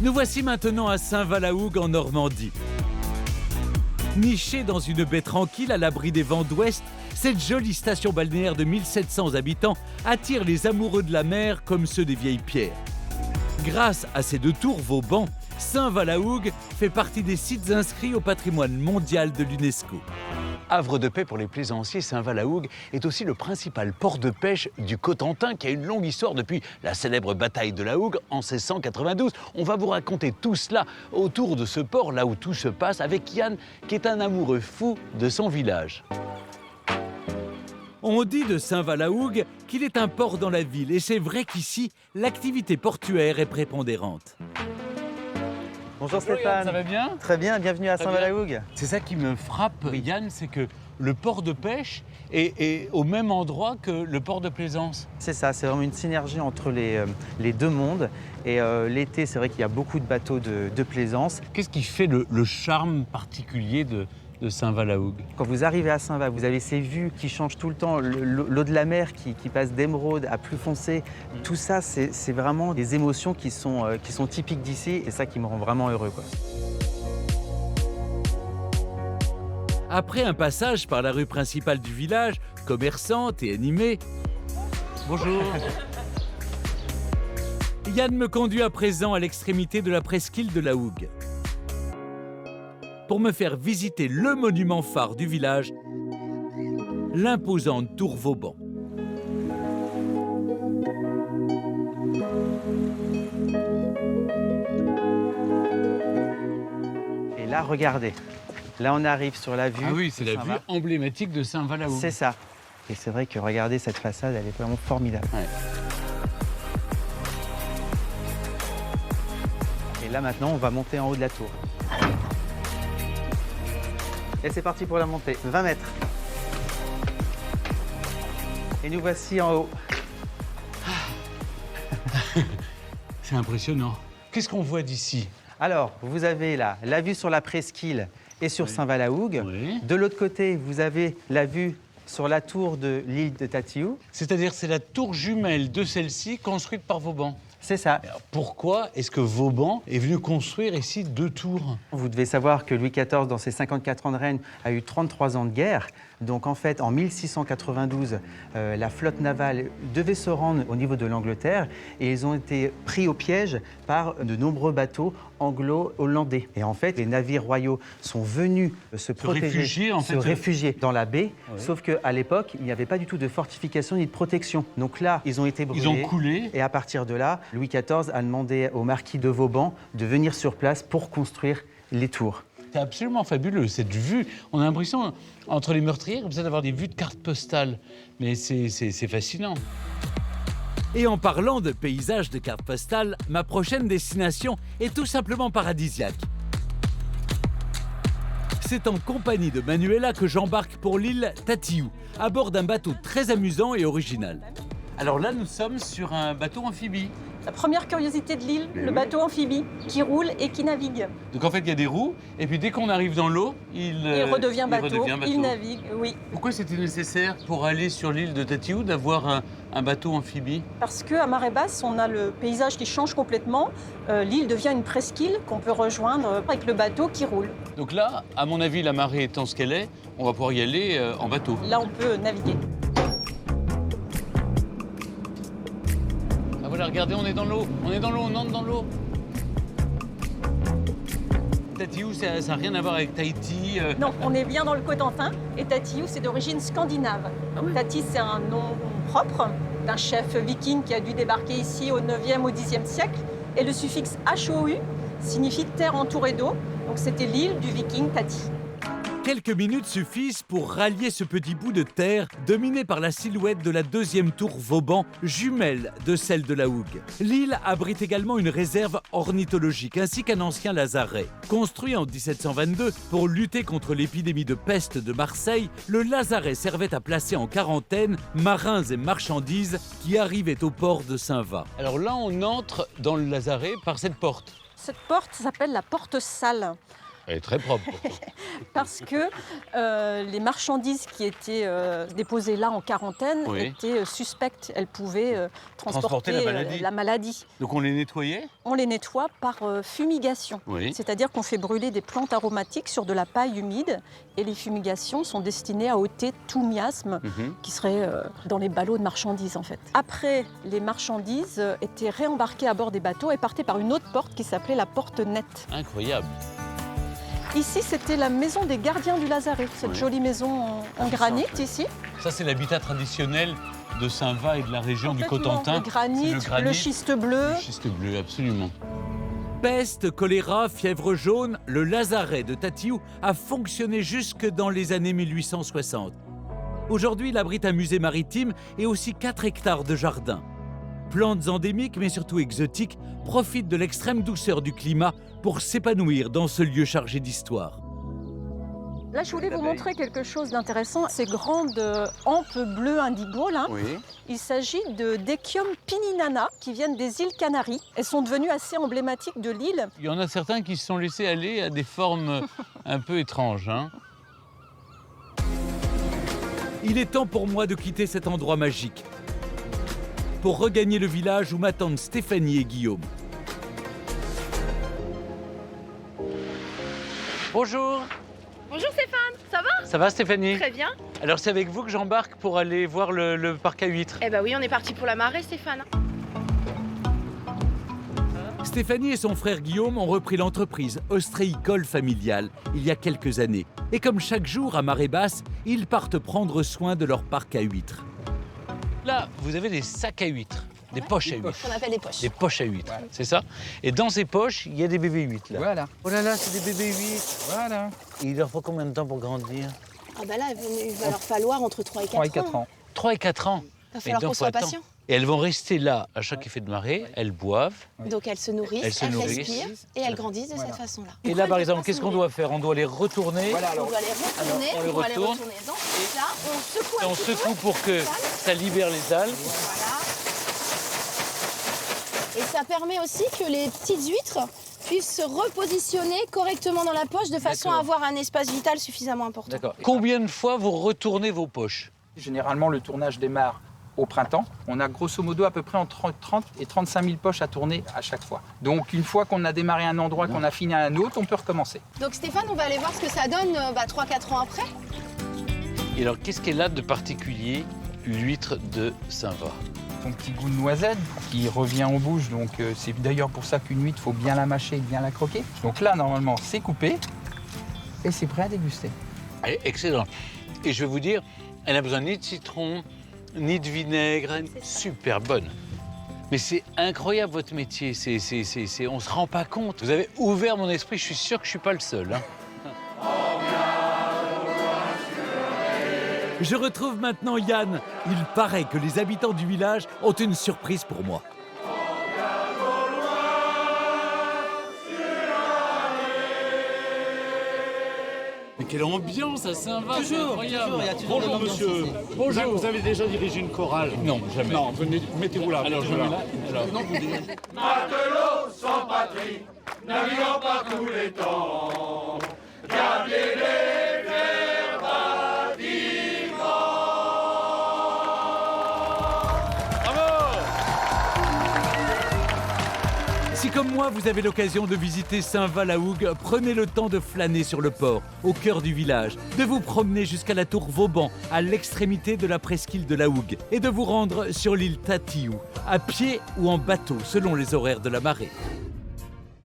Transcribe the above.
Nous voici maintenant à Saint-Valahougue en Normandie. Nichée dans une baie tranquille à l'abri des vents d'ouest, cette jolie station balnéaire de 1700 habitants attire les amoureux de la mer comme ceux des vieilles pierres. Grâce à ses 2 tours Vauban, Saint-Valahougue fait partie des sites inscrits au patrimoine mondial de l'UNESCO. Havre de paix pour les plaisanciers, Saint-Valahougue est aussi le principal port de pêche du Cotentin qui a une longue histoire depuis la célèbre bataille de la Hougue en 1692. On va vous raconter tout cela autour de ce port, là où tout se passe, avec Yann qui est un amoureux fou de son village. On dit de Saint-Valahougue qu'il est un port dans la ville et c'est vrai qu'ici, l'activité portuaire est prépondérante. Bonjour Stéphane. Ça va bien? Très bien, bienvenue à Saint-Valahougue. C'est ça qui me frappe, Yann, c'est que le port de pêche est au même endroit que le port de plaisance. C'est ça, c'est vraiment une synergie entre les 2 mondes. Et l'été, c'est vrai qu'il y a beaucoup de bateaux de plaisance. Qu'est-ce qui fait le charme particulier de Saint-Valahougue? Quand vous arrivez à Saint-Va, vous avez ces vues qui changent tout le temps, l'eau de la mer qui passe d'émeraude à plus foncé. Tout ça, c'est vraiment des émotions qui sont typiques d'ici et ça qui me rend vraiment heureux, quoi. Après un passage par la rue principale du village, commerçante et animée, bonjour. Yann me conduit à présent à l'extrémité de la presqu'île de la Hougue pour me faire visiter le monument phare du village, l'imposante tour Vauban. Et là, regardez, là on arrive sur la vue. Ah oui, c'est de la vue Saint-Va. emblématique de Saint-Valahougue. C'est ça. Et c'est vrai que regardez cette façade, elle est vraiment formidable. Ouais. Et là maintenant, on va monter en haut de la tour. Et c'est parti pour la montée, 20 mètres. Et nous voici en haut. C'est impressionnant. Qu'est-ce qu'on voit d'ici? Alors, vous avez là la vue sur la presqu'île et sur Saint-Valahougue. Oui. De l'autre côté, vous avez la vue sur la tour de l'île de Tatiou. C'est-à-dire c'est la tour jumelle de celle-ci construite par Vauban. C'est ça. Alors, pourquoi est-ce que Vauban est venu construire ici 2 tours? Vous devez savoir que Louis XIV, dans ses 54 ans de règne, a eu 33 ans de guerre. Donc en fait, en 1692, la flotte navale devait se rendre au niveau de l'Angleterre et ils ont été pris au piège par de nombreux bateaux anglo-hollandais. Et en fait, les navires royaux sont venus se protéger, réfugier, réfugier dans la baie, sauf qu'à l'époque, il n'y avait pas du tout de fortification ni de protection. Donc là, ils ont été brûlés. Ils ont coulé. Et à partir de là, Louis XIV a demandé au marquis de Vauban de venir sur place pour construire les tours. C'est absolument fabuleux, cette vue. On a l'impression, entre les meurtrières, comme ça, d'avoir des vues de cartes postales. Mais c'est fascinant. Et en parlant de paysages de cartes postales, ma prochaine destination est tout simplement paradisiaque. C'est en compagnie de Manuela que j'embarque pour l'île Tatiou, à bord d'un bateau très amusant et original. Alors là, nous sommes sur un bateau amphibie. La première curiosité de l'île, le bateau amphibie qui roule et qui navigue. Donc en fait, il y a des roues, et puis dès qu'on arrive dans l'eau, Il redevient bateau, il navigue, oui. Pourquoi c'était nécessaire pour aller sur l'île de Tatiou d'avoir un bateau amphibie? Parce qu'à marée basse, on a le paysage qui change complètement. L'île devient une presqu'île qu'on peut rejoindre avec le bateau qui roule. Donc là, à mon avis, la marée étant ce qu'elle est, on va pouvoir y aller en bateau. Là, on peut naviguer. Ah voilà, regardez, on est dans l'eau, on entre dans l'eau. Tatiou, ça n'a rien à voir avec Tahiti. Non, on est bien dans le Cotentin et Tatiou, c'est d'origine scandinave. Donc Tati, c'est un nom propre d'un chef viking qui a dû débarquer ici au 9e, au 10e siècle. Et le suffixe HOU signifie terre entourée d'eau. Donc c'était l'île du viking Tati. Quelques minutes suffisent pour rallier ce petit bout de terre dominé par la silhouette de la deuxième tour Vauban, jumelle de celle de la Hougue. L'île abrite également une réserve ornithologique ainsi qu'un ancien lazaret. Construit en 1722 pour lutter contre l'épidémie de peste de Marseille, le lazaret servait à placer en quarantaine marins et marchandises qui arrivaient au port de Saint-Va. Alors là, on entre dans le lazaret par cette porte. Cette porte s'appelle la porte sale. Elle est très propre. parce que les marchandises qui étaient déposées là en quarantaine Oui. étaient suspectes. Elles pouvaient Transporter transporter la maladie. Donc on les nettoyait? On les nettoie par fumigation. Oui. C'est-à-dire qu'on fait brûler des plantes aromatiques sur de la paille humide et les fumigations sont destinées à ôter tout miasme qui serait dans les ballots de marchandises en fait. Après, les marchandises étaient réembarquées à bord des bateaux et partaient par une autre porte qui s'appelait la porte nette. Incroyable. Ici, c'était la maison des gardiens du Lazaret, cette jolie maison en granit ici. Ça, c'est l'habitat traditionnel de Saint-Va et de la région du Cotentin. Le C'est le schiste bleu. Le schiste bleu, absolument. Peste, choléra, fièvre jaune, le lazaret de Tatiou a fonctionné jusque dans les années 1860. Aujourd'hui, il abrite un musée maritime et aussi 4 hectares de jardin. Plantes endémiques, mais surtout exotiques, profitent de l'extrême douceur du climat pour s'épanouir dans ce lieu chargé d'histoire. Là, je voulais vous montrer quelque chose d'intéressant. Ces grandes hampes bleues indigo, là, il s'agit de Decium pininana qui viennent des îles Canaries. Elles sont devenues assez emblématiques de l'île. Il y en a certains qui se sont laissés aller à des formes un peu étranges. Hein. Il est temps pour moi de quitter cet endroit magique pour regagner le village où m'attendent Stéphanie et Guillaume. Bonjour. Bonjour Stéphane, ça va? Ça va Stéphanie? Très bien. Alors c'est avec vous que j'embarque pour aller voir le parc à huîtres. Eh ben oui, on est parti pour la marée Stéphane. Stéphanie et son frère Guillaume ont repris l'entreprise ostréicole familiale il y a quelques années. Et comme chaque jour à marée basse, ils partent prendre soin de leur parc à huîtres. Là, vous avez des sacs à huîtres, des poches à huîtres. On appelle des poches. Des poches à huîtres, c'est ça? Et dans ces poches, il y a des bébés huîtres là. Voilà. Oh là là, c'est des bébés huîtres. Voilà. Et il leur faut combien de temps pour grandir? Ah bah là, il va leur falloir entre 3 et 4 ans. 3 et 4 ans. Il va falloir qu'on soit patient. Et elles vont rester là à chaque effet de marée, elles boivent. Donc elles se nourrissent, elles respirent et elles grandissent de cette façon-là. Et là, par exemple, qu'est-ce qu'on doit faire? On doit les retourner. On doit les retourner, on les retourne. dans ce sens-là, on secoue Et on secoue pour que ça libère les algues. Voilà. Et ça permet aussi que les petites huîtres puissent se repositionner correctement dans la poche de façon à avoir un espace vital suffisamment important. D'accord. Combien de fois vous retournez vos poches? Généralement, le tournage démarre au printemps. On a grosso modo à peu près entre 30 et 35 000 poches à tourner à chaque fois. Donc une fois qu'on a démarré un endroit, qu'on a fini à un autre, on peut recommencer. Donc Stéphane, on va aller voir ce que ça donne 3-4 ans après. Et alors, qu'est-ce qu'elle a de particulier, l'huître de Saint-Va? Son petit goût de noisette qui revient en bouche. Donc c'est d'ailleurs pour ça qu'une huître, il faut bien la mâcher et bien la croquer. Donc là, normalement, c'est coupé et c'est prêt à déguster. Elle est excellente. Et je vais vous dire, elle n'a besoin ni de citron, ni de vinaigre. Super bonne. Mais c'est incroyable votre métier. On ne se rend pas compte. Vous avez ouvert mon esprit. Je suis sûr que je ne suis pas le seul. Hein. Je retrouve maintenant Yann. Il paraît que les habitants du village ont une surprise pour moi. Mais quelle ambiance à Saint-Va, c'est incroyable. Il y a toujours bonjour monsieur. Bonjour. Vous avez déjà dirigé une chorale? Non, jamais. Non, venez, mettez-vous là. Alors je mettez-vous me là. mets là. Alors. Matelot sans patrie, naviguant par tous les temps, gardez les terres bâtiments. Bravo! Si comme moi, vous avez l'occasion de visiter Saint-Va-la-Hougue, prenez le temps de flâner sur le port, au cœur du village, de vous promener jusqu'à la tour Vauban, à l'extrémité de la presqu'île de la Hougue, et de vous rendre sur l'île Tatiou, à pied ou en bateau, selon les horaires de la marée.